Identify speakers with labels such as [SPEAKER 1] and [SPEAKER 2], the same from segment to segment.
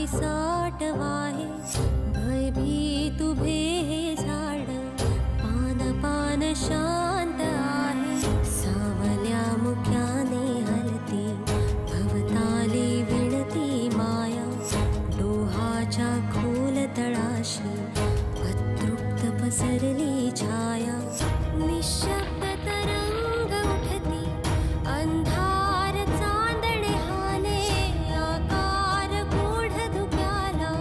[SPEAKER 1] पिसाट वाहे भयभीत उभे हे झाड पान पान शांत आहे सावल्या मुक्याने हलती भवताली विणती माया डोहाच्या खोल तळाशी अतृप्त पसरली छाया निशब्द तरंग उठती अंधार चांदणे हाले आकार गूढ धुक्याला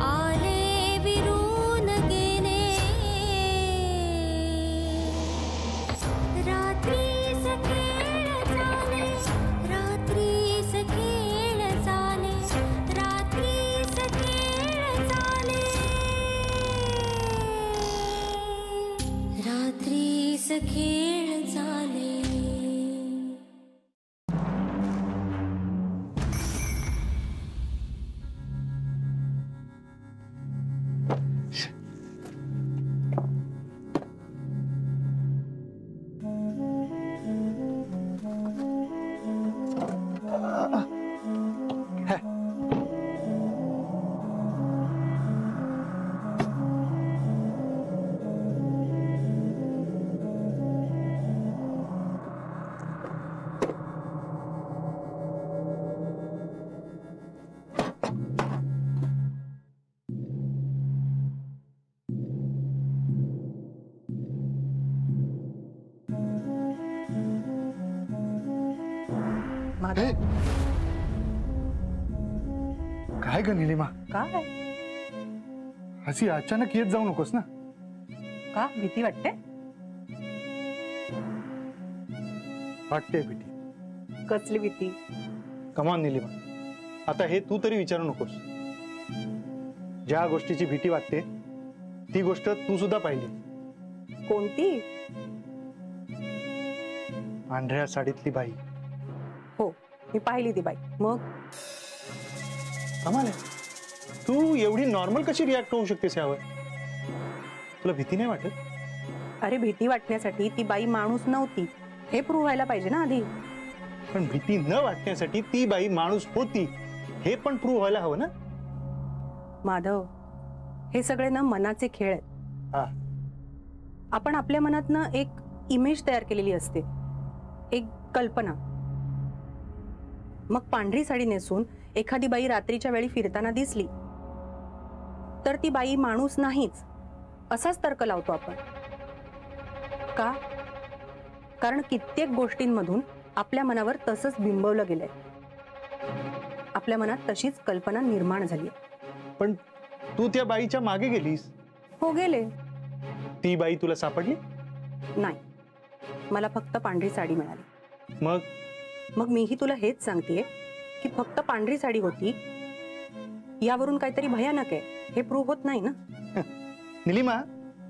[SPEAKER 1] आले विरून गेले रात्रीस खेळ झाले रात्रीस खेळ झाले रात्रीस खेळ झाले रात्रीस खेळ झाले
[SPEAKER 2] काय ग निलिमा
[SPEAKER 3] काय
[SPEAKER 2] अशी अचानक येत जाऊ नकोस ना
[SPEAKER 3] का भीती वाटते
[SPEAKER 2] वाटते भीती
[SPEAKER 3] कसली भीती
[SPEAKER 2] कमान निलिमा आता हे तू तरी विचारू नकोस ज्या गोष्टीची भीती वाटते ती गोष्ट तू सुद्धा पाहिली
[SPEAKER 3] कोणती
[SPEAKER 2] पांढऱ्या साडीतली बाई
[SPEAKER 3] हो मी पाहिली ती बाई मग
[SPEAKER 2] कमाल आहे तू एवढी नॉर्मल कशी रिॲक्ट होऊ शकतेस यावर तुला भीती नाही वाटत
[SPEAKER 3] अरे भीती वाटण्यासाठी ती बाई माणूस नव्हती हे प्रूव्ह व्हायला पाहिजे ना आधी
[SPEAKER 2] पण भीती न वाटण्यासाठी ती बाई माणूस होती हे पण प्रूव्ह व्हायला हवं ना
[SPEAKER 3] माधव हे सगळे ना मनाचे खेळ आहेत
[SPEAKER 2] हा
[SPEAKER 3] आपण आपल्या मनातनं एक इमेज तयार केलेली असते एक कल्पना मग पांढरी साडी नेसून एखादी बाई रात्रीच्या वेळी फिरताना दिसली तर ती बाई माणूस नाहीच असाच तर्क लावतो आपण का कारण कित्येक गोष्टींमधून आपल्या मनावर तसंच बिंबवलं गेलंय आपल्या मनात तशीच कल्पना निर्माण झाली
[SPEAKER 2] पण तू त्या बाईच्या मागे गेलीस
[SPEAKER 3] हो गेले
[SPEAKER 2] ती बाई तुला सापडली
[SPEAKER 3] नाही मला फक्त पांढरी साडी मिळाली
[SPEAKER 2] मग
[SPEAKER 3] मीही तुला हेच सांगतेय की फक्त पांढरी साडी होती यावरून काहीतरी भयानक आहे हे प्रूव्ह होत नाही ना
[SPEAKER 2] निलिमा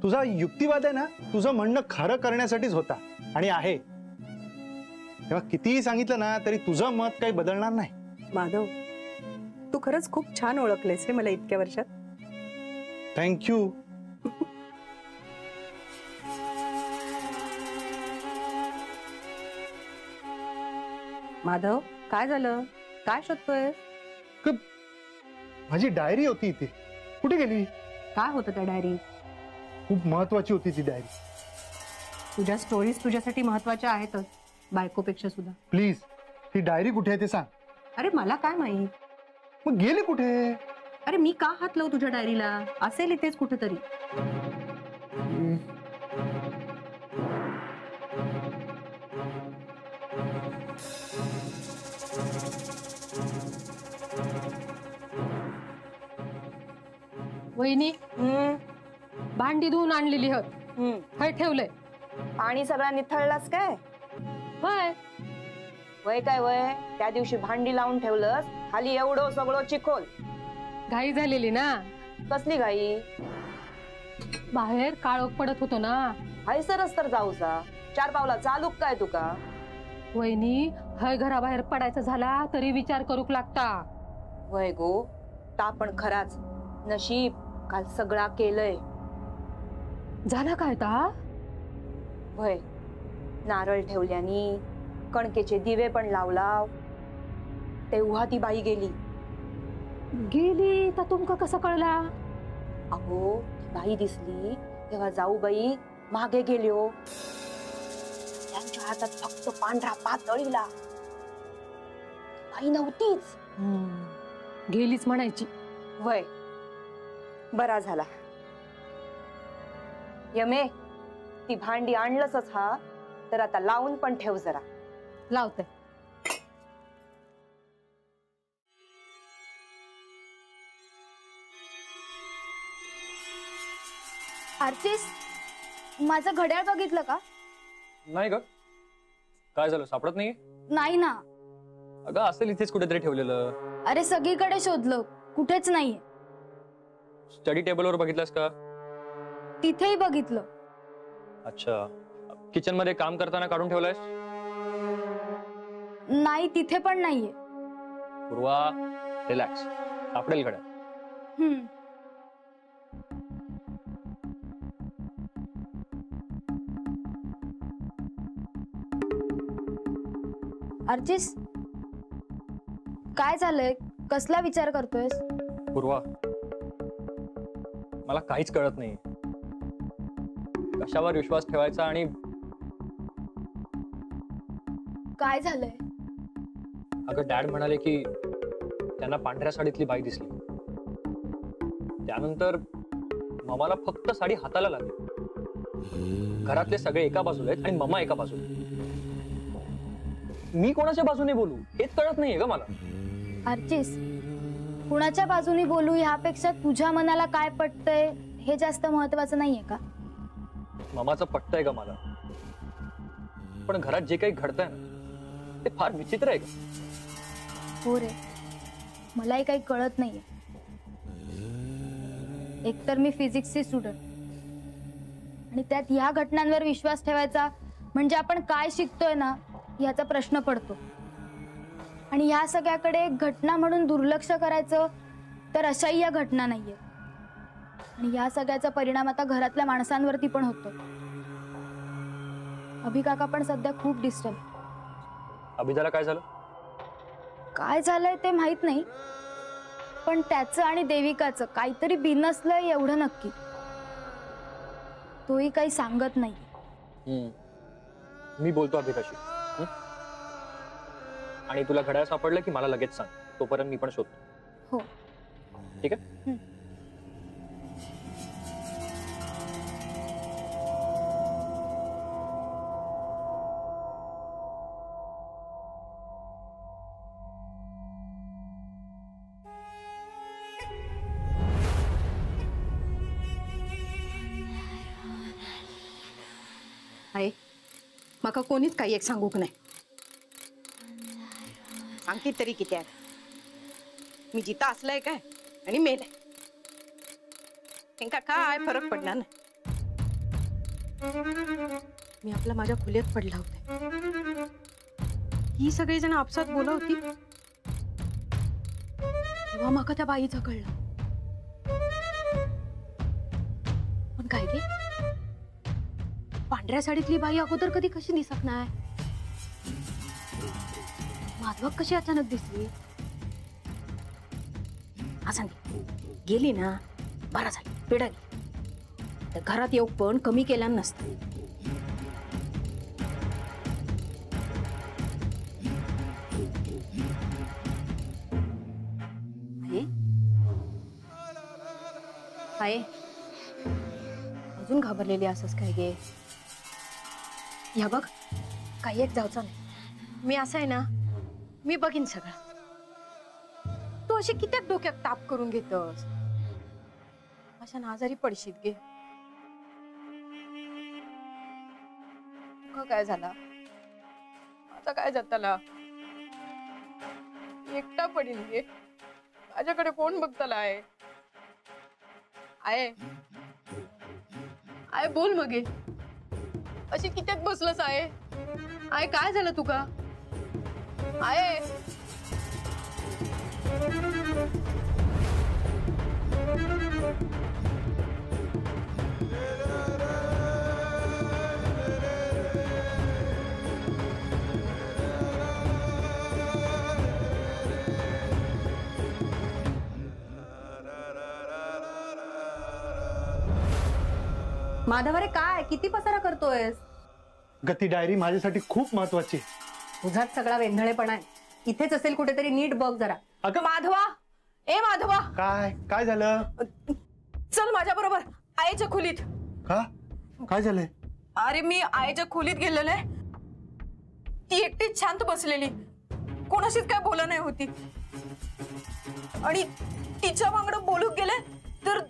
[SPEAKER 2] तुझा युक्तिवाद आहे ना तुझं म्हणणं खरं करण्यासाठीच होता आणि आहे तेव्हा कितीही सांगितलं ना तरी तुझं मत काही बदलणार नाही
[SPEAKER 3] माधव तू खरंच खूप छान ओळखलेस रे मला इतक्या वर्षात
[SPEAKER 2] थँक्यू
[SPEAKER 3] माधव काय झालं काय शोधतोय
[SPEAKER 2] माझी डायरी होती इथे कुठे गेली
[SPEAKER 3] काय होतं त्या डायरी
[SPEAKER 2] खूप महत्वाची होती ती डायरी
[SPEAKER 3] तुझ्या स्टोरीज तुझ्यासाठी महत्वाच्या आहेतच बायकोपेक्षा सुद्धा
[SPEAKER 2] प्लीज ती डायरी कुठे आहे ते सांग
[SPEAKER 3] अरे मला काय माहित
[SPEAKER 2] मग गेली कुठे
[SPEAKER 3] अरे मी का हात लावू तुझ्या डायरीला असेल इथेच कुठेतरी
[SPEAKER 4] वहिनी भांडी धुवून आणलेली होत हे ठेवलंय
[SPEAKER 5] पाणी सगळा निथळलास काय
[SPEAKER 4] होय
[SPEAKER 5] वय काय वय त्या दिवशी भांडी लावून ठेवलंस खाली एवढं सगळं चिखोल
[SPEAKER 4] घाई झालेली ना
[SPEAKER 5] कसली घाई
[SPEAKER 4] बाहेर काळोख पडत होतो ना
[SPEAKER 5] हैसरच तर जाऊसा 4 पावला चालूक काय तुका
[SPEAKER 4] वहिनी हय घराबाहेर पडायचं झाला तरी विचार करूक लागता
[SPEAKER 5] वय गो ता पण खराच नशीब काल सगळा केलंय
[SPEAKER 4] झाला काय ता
[SPEAKER 5] वय नारळ ठेवल्यानी कणकेचे दिवे पण लावलाव तेव्हा ती बाई गेली
[SPEAKER 4] गेली तर तुमका कसं कळला?
[SPEAKER 5] अहो ती बाई दिसली तेव्हा जाऊबाई मागे गेल्यो. त्यांच्या हातात फक्त पांढरा पातळीला. बाई नव्हतीच.
[SPEAKER 4] गेलीच म्हणायची.
[SPEAKER 5] वय बरा झाला. यमे ती भांडी आणलंच हा, तर आता लावून पण ठेव जरा.
[SPEAKER 4] लावते.
[SPEAKER 6] आर्चिस, माझं घड्याळ बघितलं का?
[SPEAKER 7] नाही ग, काय झालं? सापडत नाही?
[SPEAKER 6] नाही ना.
[SPEAKER 7] अगं असेल इथेच कुठेतरी ठेवलेलं.
[SPEAKER 6] अरे सगळीकडे शोधलं, कुठेच नाहीये.
[SPEAKER 7] स्टडी टेबलवर बघितलंस का?
[SPEAKER 6] तिथेही बघितलं.
[SPEAKER 7] अच्छा, किचन मध्ये काम करताना काढून ठेवलंयस?
[SPEAKER 6] नाही, तिथे पण नाहीये.
[SPEAKER 7] पूर्वा, रिलॅक्स, सापडेल घड्याळ.
[SPEAKER 6] आर्चिस, काय झालंय? कसला विचार करतोयस?
[SPEAKER 7] पूर्वा, मला काहीच कळत नाही. कशावर विश्वास ठेवायचा आणि
[SPEAKER 6] काय झालंय?
[SPEAKER 7] अगं डॅड म्हणाले की त्यांना पांढऱ्या साडीतली बाई दिसली. त्यानंतर ममाला फक्त साडी हाताला लागली. घरातले सगळे एका बाजूला आहेत आणि ममा एका बाजूला. मी कोणाच्या बाजूने बोलू हेच कळत नाहीये ग मला.
[SPEAKER 6] आर्चिस, कुणाच्या बाजूने बोलू ह्यापेक्षा तुझ्या मनाला काय पटतंय हे जास्त महत्वाचं नाहीये का?
[SPEAKER 7] ममाचं पटतंय ग मला, पण घरात जे काही घडतंय ना ते फार विचित्र आहे.
[SPEAKER 6] हो रे, मलाही काही कळत नाहीये. एकतर मी फिजिक्सची स्टुडंट आणि त्यात ह्या घटनांवर विश्वास ठेवायचा म्हणजे आपण काय शिकतोय ना ह्याचा प्रश्न पडतो. आणि ह्या सगळ्याकडे घटना म्हणून दुर्लक्ष करायचं तर अशाही या घटना नाहीये. आणि या सगळ्याचा परिणाम आता घरातल्या माणसांवरती पण होतो. अभिकाका पण सध्या खूप डिस्टर्ब.
[SPEAKER 7] अभिदाला काय झालं?
[SPEAKER 6] काय झालंय ते माहित नाही, पण त्याचं आणि देविकाचं काहीतरी बिनसलंय एवढं नक्की. तोही काही सांगत नाही.
[SPEAKER 7] मी बोलतो अभिकाशी. आणि तुला घड्याळ सापडलं की मला लगेच सांग, तोपर्यंत मी पण शोधतो.
[SPEAKER 6] हो,
[SPEAKER 7] ठीक आहे.
[SPEAKER 3] आहे माका कोणीच काही एक सांगूक नाही.
[SPEAKER 8] सांगते तरी किती आहे? मी जिता असलाय काय आणि मेलाय, त्यांका काय फरक पडला ना. मी आपला माझ्या खुलेत पडला होता. ही सगळी जण आपसात बोला होती तेव्हा माका त्या बाईचं कळलं. पण काय गे, पांढऱ्या साडीतली बाई अगोदर कधी कशी दिसत नाही? माधवक कशी अचानक दिसली? असं गेली ना, बरा झाली, पिढाली. तर घरात येऊ पण कमी केला नसतं.
[SPEAKER 6] आहे अजून घाबरलेली असंच काय गे?
[SPEAKER 8] या बघ, काही एक जायचं नाही. मी असं आहे ना, मी बघीन सगळं. तू अशी किती डोक्यात ताप करून घेतस? अशा आजारी पडशील गे. काय झाला आता? काय जाताला एकटा पडीन गे. माझ्याकडे कोण बघताला आहे? आय बोल मग. अशी कित्यात बसलस आहे? आय काय झालं तुका? आय
[SPEAKER 3] माधव अरे काय किती पसारा करतोयस?
[SPEAKER 2] गती डायरी माझ्यासाठी खूप महत्वाची.
[SPEAKER 3] तुझाच सगळा वेंधळेपणा आहे. इथेच असेल कुठेतरी, नीट बघ जरा.
[SPEAKER 2] अगं
[SPEAKER 5] माधवा, ए माधवा,
[SPEAKER 2] काय काय झालं?
[SPEAKER 5] चल माझ्या बरोबर आईच्या खोलीत.
[SPEAKER 2] का काय झालंय?
[SPEAKER 5] अरे मी आईच्या खोलीत गेलेले, ती एकटीच शांत बसलेली, कोणाशीच काय बोला नाही होती. आणि तिच्या मागणं बोलू गेले तर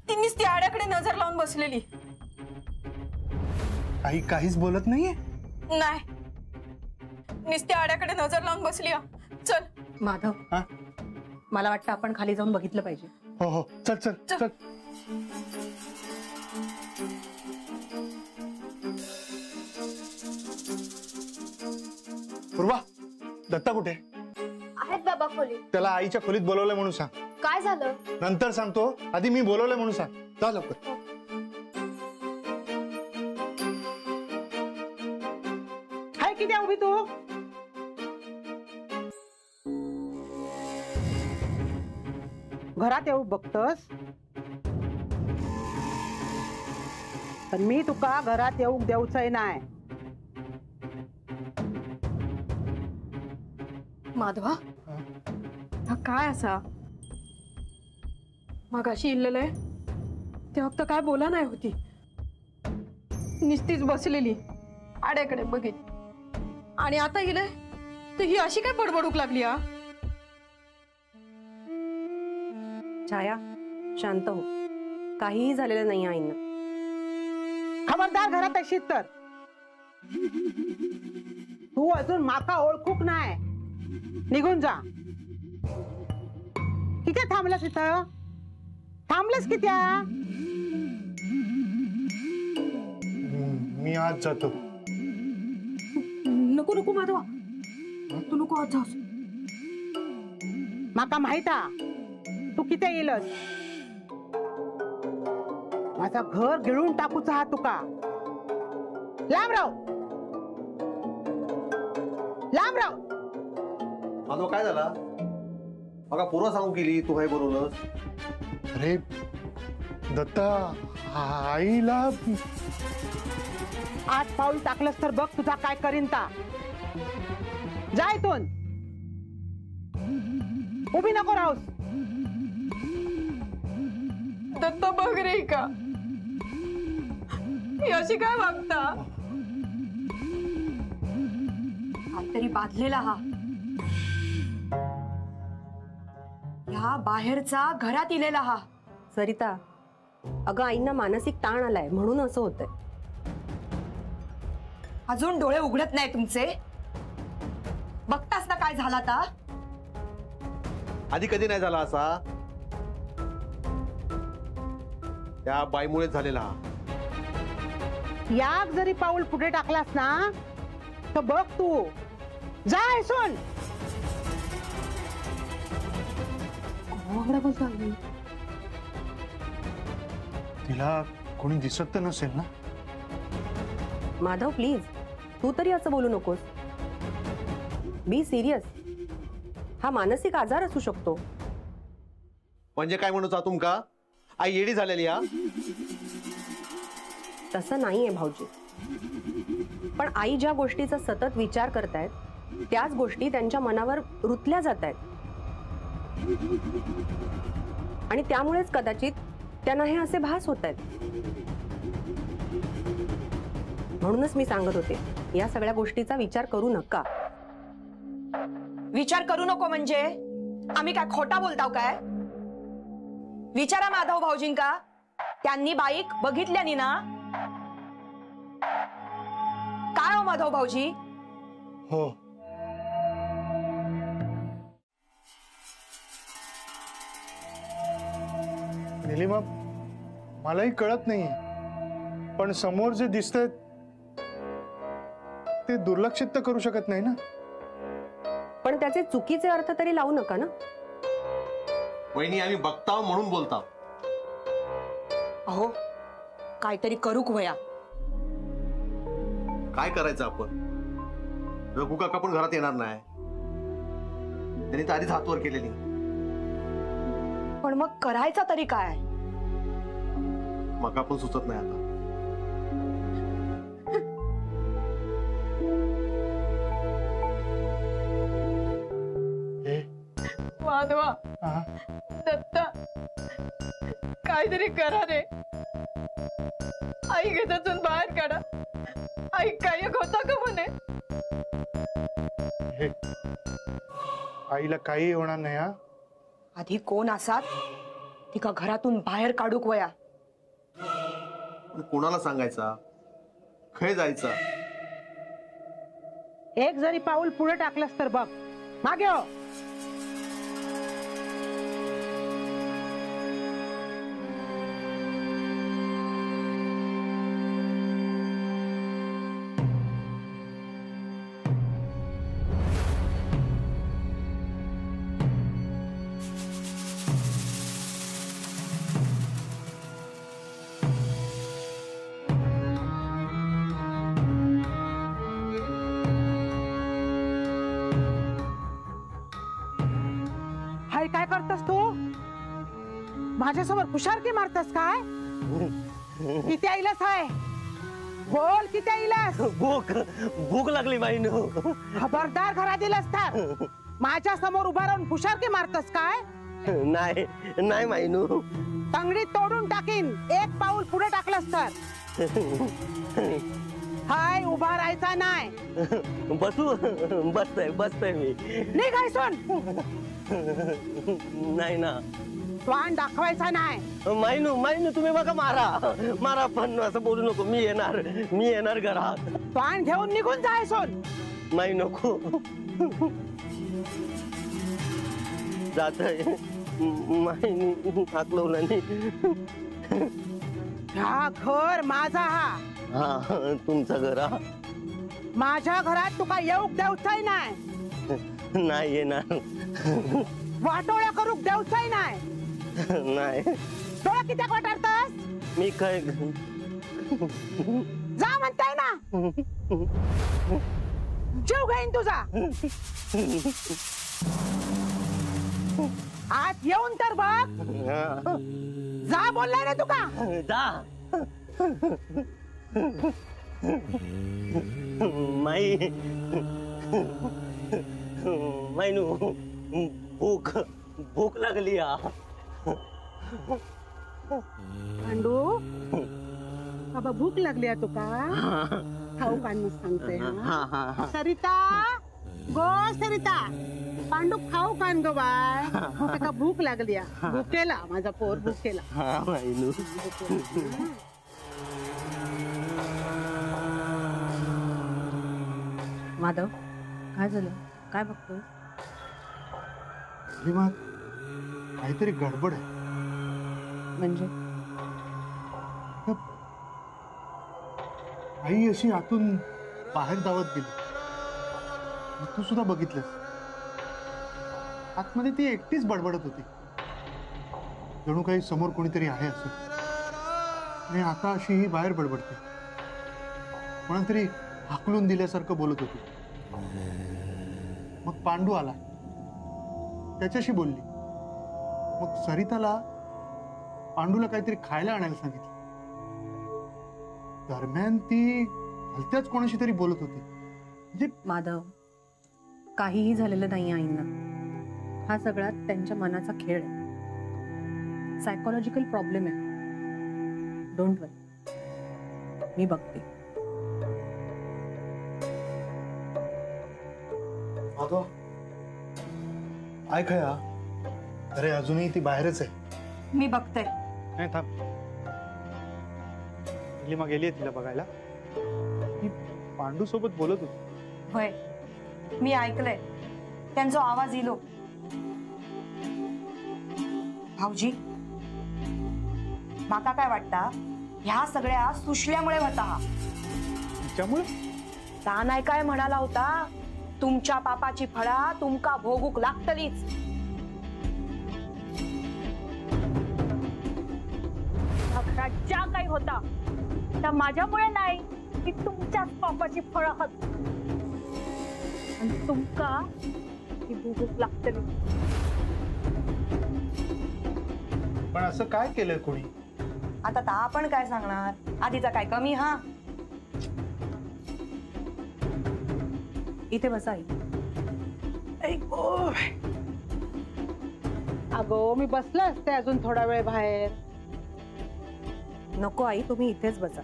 [SPEAKER 5] तिनीच ती आड्याकडे नजर लावून बसलेली.
[SPEAKER 2] आई काहीच बोलत नाहीये?
[SPEAKER 5] नाही, नुसती आड्याकडे नजर लावून बसली. चल
[SPEAKER 3] माधव,
[SPEAKER 2] हा?
[SPEAKER 3] मला वाटतं आपण खाली जाऊन बघितलं पाहिजे.
[SPEAKER 2] हो हो, चल चल चल. पूर्वा, दत्ता कुठे?
[SPEAKER 6] आहेत बाबा खोली.
[SPEAKER 2] त्याला आईच्या खोलीत बोलवलंय म्हणून सांग.
[SPEAKER 6] काय झालं?
[SPEAKER 2] नंतर सांगतो, आधी मी बोलवलंय म्हणून सांग. जा लवकर.
[SPEAKER 9] हाय किती उभी तू? घरात येऊ बघतस, पण मी तुका घरात येऊ देऊचंय नाही.
[SPEAKER 8] माधवा, हा काय असा? मगाशी इल्लेले तेव्हा तर काय बोला नाही होती, निस्तीच बसलेली आड्याकडे बघित. आणि आता इले तर ही अशी काय बडबडूक लागली? हा
[SPEAKER 3] छाया, शांत हो. काहीही झालेलं नाही आईंना.
[SPEAKER 9] खबरदार घरात अशी तर. तू अजून माका ओळखूक नाही. निघून जा. किती थांबलास इथं? थांबलास कित्या?
[SPEAKER 2] मी आज जातो.
[SPEAKER 8] नको नको माधवा, तू नको आज जाऊस.
[SPEAKER 9] माका माहित आ तू किती येलस. माझा घर गिळून टाकूचा हा तुका. लांब राव, लांब राव.
[SPEAKER 10] माधव काय झाला? मग पूर्व सांगू केली तू काय बोलवलंस?
[SPEAKER 2] अरे दत्ता, आईला
[SPEAKER 9] आज पाऊल टाकलंस तर बघ तुझा काय करीन ता. जा इथून, उभी नको राहूस.
[SPEAKER 8] दत्ता बघ रे का, ही अशी काय वागता?
[SPEAKER 5] काहीतरी बांधलेला हा, ह्या बाहेरचा घरात इलेला हा.
[SPEAKER 3] सरिता, अगं आईंना मानसिक ताण आलाय म्हणून असं होतंय.
[SPEAKER 5] अजून डोळे उघडत नाही तुमचे? बघतास ना काय झाला आता?
[SPEAKER 10] आधी कधी नाही झाला असा? त्या बाईमुळे झालेला.
[SPEAKER 9] याक जरी पाऊल पुढे टाकलास ना तर बघ तू. जा इथून.
[SPEAKER 2] तिला कोणी दिसत तर नसेल ना?
[SPEAKER 3] माधव प्लीज, तू तरी असं बोलू नकोस. Be serious. हा मानसिक आजार असू शकतो.
[SPEAKER 10] म्हणजे काय म्हणू तुमका? आई येडी झालेली हा?
[SPEAKER 3] तसं नाहीये भाऊजी, पण आई ज्या गोष्टीचा सतत विचार करतायत त्याच गोष्टी त्यांच्या मनावर रुतल्या जात आहेत. आणि त्यामुळेच कदाचित त्यांना हे असे भास होत आहेत. म्हणूनच मी सांगत होते, या सगळ्या गोष्टीचा विचार करू नका.
[SPEAKER 5] विचार करू नको म्हणजे आम्ही काय खोटा बोलताव काय? विचारा माधव भाऊजींका, त्यांनी बाईक बघितल्यानी ना? काय हो माधव भाऊजी?
[SPEAKER 2] हो. निलिमा, मलाही कळत नाहीये, पण समोर जे दिसतंय ते दुर्लक्षित तर करू शकत नाही ना.
[SPEAKER 3] पण त्याचे चुकीचे अर्थ तरी लावू नका ना.
[SPEAKER 10] वहिनी, आम्ही बघताव म्हणून बोलताव.
[SPEAKER 5] अहो, काहीतरी करूक वया.
[SPEAKER 10] काय करायचं आपण? रघु काका पण घरात येणार नाही, त्यांनी तर आधीच हातवर केलेली.
[SPEAKER 5] पण मग करायचा तरी काय?
[SPEAKER 10] मका पण सुचत नाही आता.
[SPEAKER 5] माधवा, दत्ता, काहीतरी करा रे. आई घरातून बाहेर काढा. आई काही होता का म्हणे?
[SPEAKER 2] आईला काही होणार नाही. हा
[SPEAKER 5] आधी कोण असात तिका घरातून बाहेर काढूक वया.
[SPEAKER 10] कोणाला सांगायचा, खय जायचा?
[SPEAKER 9] एक जरी पाऊल पुढे टाकलंस तर बघ मागे हो. काय करतस तू? माझ्यासमोर हुशारकी मारतस काय? किती आईलास आहे? बोल किती आईलास?
[SPEAKER 11] भूक लागली मायनू.
[SPEAKER 9] खबरदार घरात दिलंस तर माझ्या समोर उभा राहून हुशारकी मारतस काय?
[SPEAKER 11] नाही नाही मायनू.
[SPEAKER 9] तंगडी तोडून टाकीन एक पाऊल पुढे टाकलंस तर. हाय उभा राहायचा नाही.
[SPEAKER 11] बसतोय मी.
[SPEAKER 9] निघाय सोन.
[SPEAKER 11] नाही ना.
[SPEAKER 9] स्वान दाखवायचा नाही.
[SPEAKER 11] मायनू तुम्ही बघा मारा पण असं बोलू नको. मी येणार घरात.
[SPEAKER 9] स्वान घेऊन निघून जाय सोन.
[SPEAKER 11] नाही नको. जातोय मायनू हाकलवलं.
[SPEAKER 9] हा घर माझा.
[SPEAKER 11] हा तुमचं घर.
[SPEAKER 9] माझ्या घरात तुका येऊक देऊचाय नाही.
[SPEAKER 11] नाही येणार.
[SPEAKER 9] वाटोळ्या करूक देऊचाय नाही.
[SPEAKER 11] नाही.
[SPEAKER 9] डोळा किती वाटारतस?
[SPEAKER 11] मी काय
[SPEAKER 9] जा म्हणताय ना. जीव घेईन तुझा. आत येऊन तर बघ. जा बोललाय ना तुका.
[SPEAKER 11] जा. मायनू भूक लागली.
[SPEAKER 9] पांडू बाबा भूक लागली आहे तुका. खाऊ काढून सांगते. सरिता गो सरिता पांडू खाऊ कान गो बाय. तुका भूक लागली. भूकेला माझा पोर भूकेला.
[SPEAKER 3] माधव काय झालं? काय बघतोय?
[SPEAKER 2] काहीतरी गडबड आहे.
[SPEAKER 3] म्हणजे
[SPEAKER 2] आई अशी आतून बाहेर धावत गेली. तू सुद्धा बघितलंस. आतमध्ये ती एकटीच बडबडत होती. जणू काही समोर कोणीतरी आहे असं. आणि आता अशी ही बाहेर बडबडते. कोणाला तरी हाकलून दिल्यासारखं बोलत होती. मग पांडू आला, त्याच्याशी बोलली. मग सरिताला पांडूला काहीतरी खायला आणायला सांगितलं. दरम्यान ती भलत्याच कोणाशी तरी बोलत होती. म्हणजे
[SPEAKER 3] माधव काहीही झालेलं नाही आईंना. हा सगळा त्यांच्या मनाचा खेळ आहे. सायकोलॉजिकल प्रॉब्लेम आहे. डोंट वरी, मी बघते.
[SPEAKER 2] माधव ऐक हा. अरे अजूनही ती बाहेरच आहे.
[SPEAKER 5] मी बघते.
[SPEAKER 2] नाही थांब. नीलिमा गेली आहे तिला बघायला. ती पांडू सोबत बोलत होती.
[SPEAKER 5] होय मी ऐकलंय. त्यांचा आवाज येलो. भाऊजी माका काय वाटतं ह्या सगळ्या सुशल्यामुळे होता. हा
[SPEAKER 2] तिच्यामुळे
[SPEAKER 5] ता नाही काय म्हणाला होता. तुमच्या पापाची फळा तुमका भोगूक लागतलीच. ज्या काही होता त्या माझ्यामुळे नाही, ती तुमच्याच पापाची फळं आहेत. आणि तुमका ती भोगूक लागतली.
[SPEAKER 2] पण असं काय केलंय कोणी?
[SPEAKER 12] आता ता आपण काय सांगणार, आधीचा काय कमी? हा
[SPEAKER 3] इथे बसा आई.
[SPEAKER 9] अगो मी बसलं असते अजून थोडा वेळ बाहेर.
[SPEAKER 3] नको आई, तुम्ही इथेच बसा.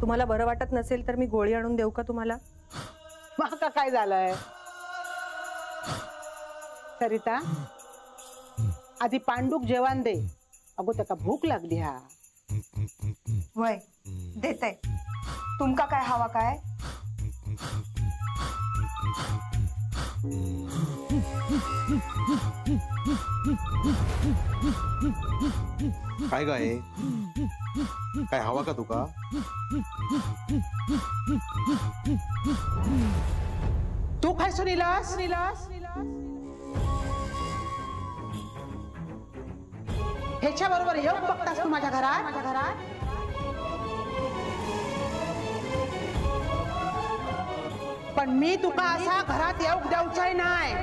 [SPEAKER 3] तुम्हाला बरं वाटत नसेल तर मी गोळी आणून देऊ का तुम्हाला?
[SPEAKER 9] माका काय झालंय सरिता? आधी पांडूक जेवण दे. अगो त्याका भूक लागली. हा
[SPEAKER 12] वय देते. तुमका काय हवा काय?
[SPEAKER 10] काय काय काय हवा का तुका?
[SPEAKER 9] तू काय सुनीलास? ह्याच्या बरोबर येऊन बघतास तू माझ्या घरात? पण मी तुका असा घरात येऊ देऊचाय नाही.